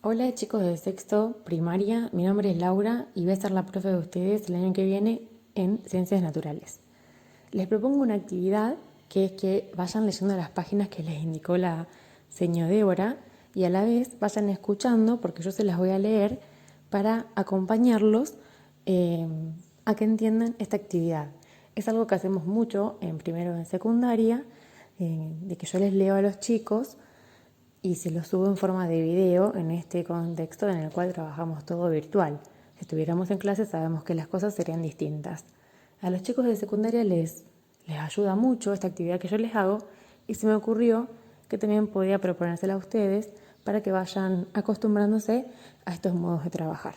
Hola chicos de sexto primaria, mi nombre es Laura y voy a ser la profe de ustedes el año que viene en Ciencias Naturales. Les propongo una actividad que es que vayan leyendo las páginas que les indicó la señora Débora y a la vez vayan escuchando porque yo se las voy a leer para acompañarlos a que entiendan esta actividad. Es algo que hacemos mucho en primero en secundaria, de que yo les leo a los chicos y se lo subo en forma de video en este contexto en el cual trabajamos todo virtual. Si estuviéramos en clase sabemos que las cosas serían distintas. A los chicos de secundaria les ayuda mucho esta actividad que yo les hago y se me ocurrió que también podía proponérsela a ustedes para que vayan acostumbrándose a estos modos de trabajar.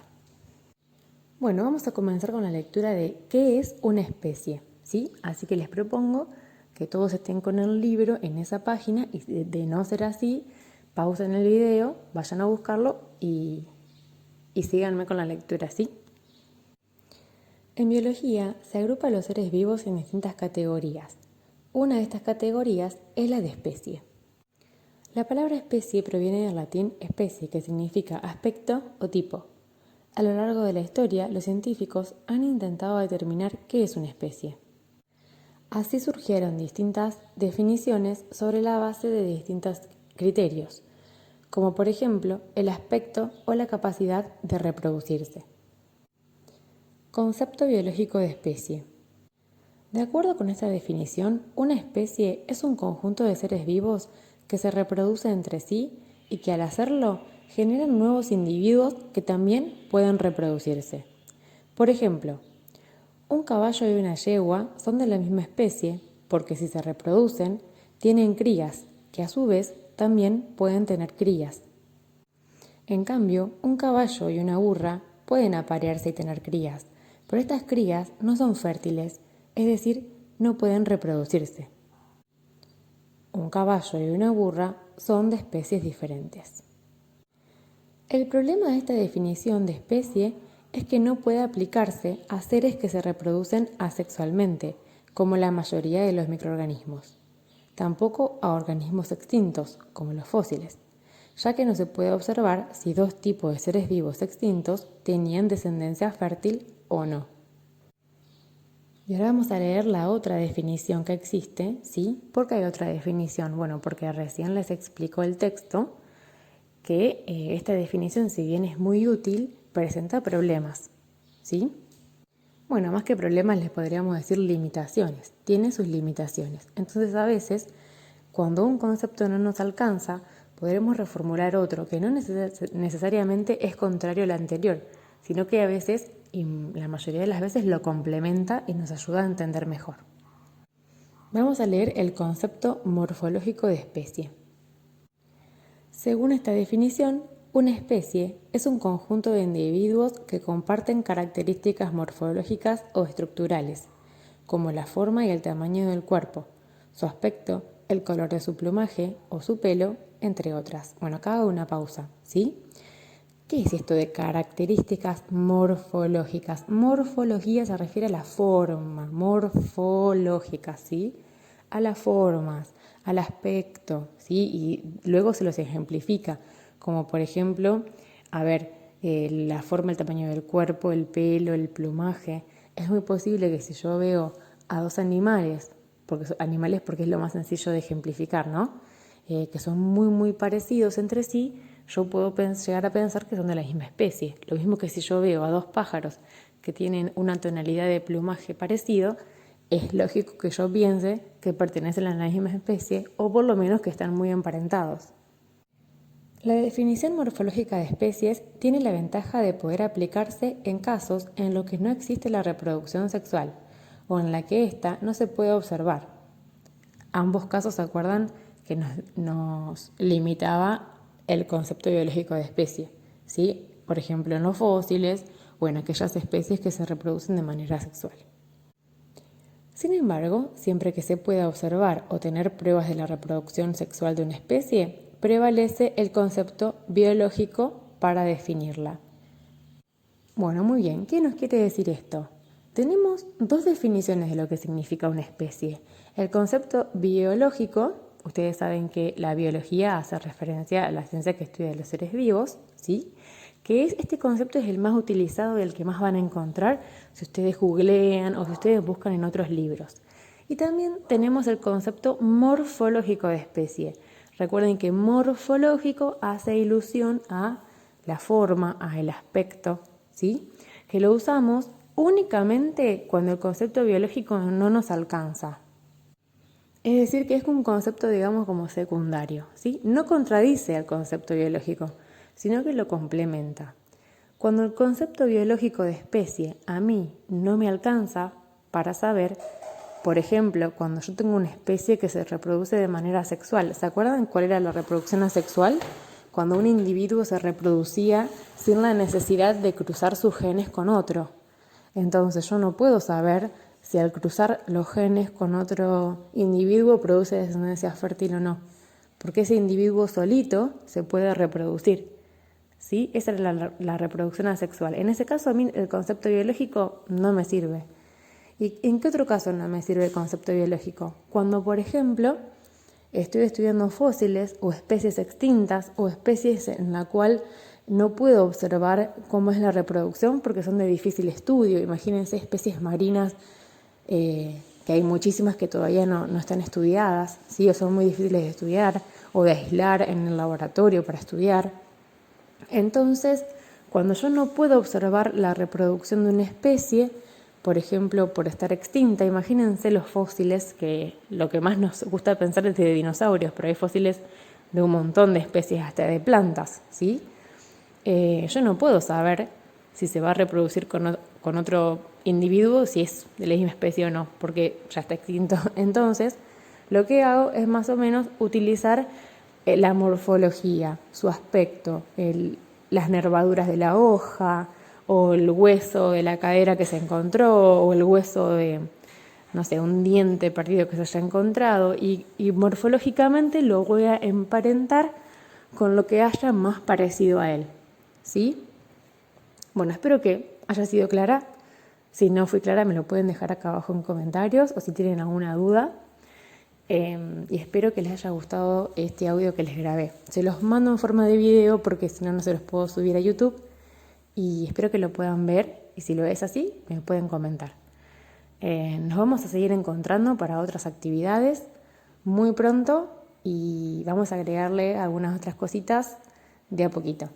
Bueno, vamos a comenzar con la lectura de ¿qué es una especie? ¿Sí? Así que les propongo que todos estén con el libro en esa página y de no ser así, pausen el video, vayan a buscarlo y síganme con la lectura, ¿sí? En biología se agrupa a los seres vivos en distintas categorías. Una de estas categorías es la de especie. La palabra especie proviene del latín specie, que significa aspecto o tipo. A lo largo de la historia, los científicos han intentado determinar qué es una especie. Así surgieron distintas definiciones sobre la base de distintos criterios, como por ejemplo el aspecto o la capacidad de reproducirse. Concepto biológico de especie. De acuerdo con esta definición, una especie es un conjunto de seres vivos que se reproducen entre sí y que al hacerlo generan nuevos individuos que también pueden reproducirse. Por ejemplo, un caballo y una yegua son de la misma especie porque si se reproducen, tienen crías, que a su vez también pueden tener crías. En cambio, un caballo y una burra pueden aparearse y tener crías, pero estas crías no son fértiles, es decir, no pueden reproducirse. Un caballo y una burra son de especies diferentes. El problema de esta definición de especie es que no puede aplicarse a seres que se reproducen asexualmente, como la mayoría de los microorganismos. Tampoco a organismos extintos, como los fósiles, ya que no se puede observar si dos tipos de seres vivos extintos tenían descendencia fértil o no. Y ahora vamos a leer la otra definición que existe, ¿sí? ¿Por qué hay otra definición? Bueno, porque recién les explicó el texto que esta definición, si bien es muy útil, presenta problemas, ¿sí? Bueno, más que problemas les podríamos decir limitaciones, tiene sus limitaciones. Entonces a veces, cuando un concepto no nos alcanza, podremos reformular otro que no necesariamente es contrario al anterior, sino que a veces, y la mayoría de las veces, lo complementa y nos ayuda a entender mejor. Vamos a leer el concepto morfológico de especie. Según esta definición, una especie es un conjunto de individuos que comparten características morfológicas o estructurales, como la forma y el tamaño del cuerpo, su aspecto, el color de su plumaje o su pelo, entre otras. Bueno, acá hago una pausa, ¿sí? ¿Qué es esto de características morfológicas? Morfología se refiere a la forma, morfológica, ¿sí? A las formas, al aspecto, ¿sí? Y luego se los ejemplifica, como por ejemplo, la forma, el tamaño del cuerpo, el pelo, el plumaje. Es muy posible que si yo veo a dos animales porque es lo más sencillo de ejemplificar, ¿no? Que son muy, muy parecidos entre sí, yo puedo llegar a pensar que son de la misma especie. Lo mismo que si yo veo a dos pájaros que tienen una tonalidad de plumaje parecido, es lógico que yo piense que pertenecen a la misma especie o por lo menos que están muy emparentados. La definición morfológica de especies tiene la ventaja de poder aplicarse en casos en los que no existe la reproducción sexual o en la que ésta no se puede observar. Ambos casos se acuerdan que nos limitaba el concepto biológico de especie, ¿sí? Por ejemplo, en los fósiles o en aquellas especies que se reproducen de manera sexual. Sin embargo, siempre que se pueda observar o tener pruebas de la reproducción sexual de una especie, prevalece el concepto biológico para definirla. Bueno, muy bien, ¿qué nos quiere decir esto? Tenemos dos definiciones de lo que significa una especie. El concepto biológico ustedes saben que la biología hace referencia a la ciencia que estudia los seres vivos, ¿sí? Que este concepto es el más utilizado y el que más van a encontrar si ustedes googlean o si ustedes buscan en otros libros. Y también tenemos el concepto morfológico de especie. Recuerden que morfológico hace ilusión a la forma, al aspecto, ¿sí? Que lo usamos únicamente cuando el concepto biológico no nos alcanza. Es decir, que es un concepto, digamos, como secundario, ¿sí? No contradice al concepto biológico, sino que lo complementa. Cuando el concepto biológico de especie a mí no me alcanza para saber, por ejemplo, cuando yo tengo una especie que se reproduce de manera sexual, ¿se acuerdan cuál era la reproducción asexual? Cuando un individuo se reproducía sin la necesidad de cruzar sus genes con otro. Entonces yo no puedo saber si al cruzar los genes con otro individuo produce descendencia fértil o no, porque ese individuo solito se puede reproducir, ¿sí? Esa es la reproducción asexual. En ese caso a mí el concepto biológico no me sirve. ¿Y en qué otro caso no me sirve el concepto biológico? Cuando, por ejemplo, estoy estudiando fósiles o especies extintas o especies en la cual no puedo observar cómo es la reproducción porque son de difícil estudio. Imagínense especies marinas que hay muchísimas que todavía no están estudiadas, ¿sí? O son muy difíciles de estudiar o de aislar en el laboratorio para estudiar. Entonces, cuando yo no puedo observar la reproducción de una especie, por ejemplo, por estar extinta, imagínense los fósiles, que lo que más nos gusta pensar es de dinosaurios, pero hay fósiles de un montón de especies, hasta de plantas, ¿sí? Yo no puedo saber si se va a reproducir con otro individuo, si es de la misma especie o no, porque ya está extinto. Entonces, lo que hago es más o menos utilizar la morfología, su aspecto, las nervaduras de la hoja, o el hueso de la cadera que se encontró, o el hueso de, no sé, un diente perdido que se haya encontrado, y morfológicamente lo voy a emparentar con lo que haya más parecido a él, ¿sí? Bueno, espero que haya sido clara. Si no fui clara, me lo pueden dejar acá abajo en comentarios o si tienen alguna duda. Y espero que les haya gustado este audio que les grabé. Se los mando en forma de video porque si no, no se los puedo subir a YouTube. Y espero que lo puedan ver y si lo es así, me pueden comentar. Nos vamos a seguir encontrando para otras actividades muy pronto y vamos a agregarle algunas otras cositas de a poquito.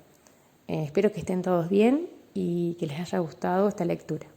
Espero que estén todos bien y que les haya gustado esta lectura.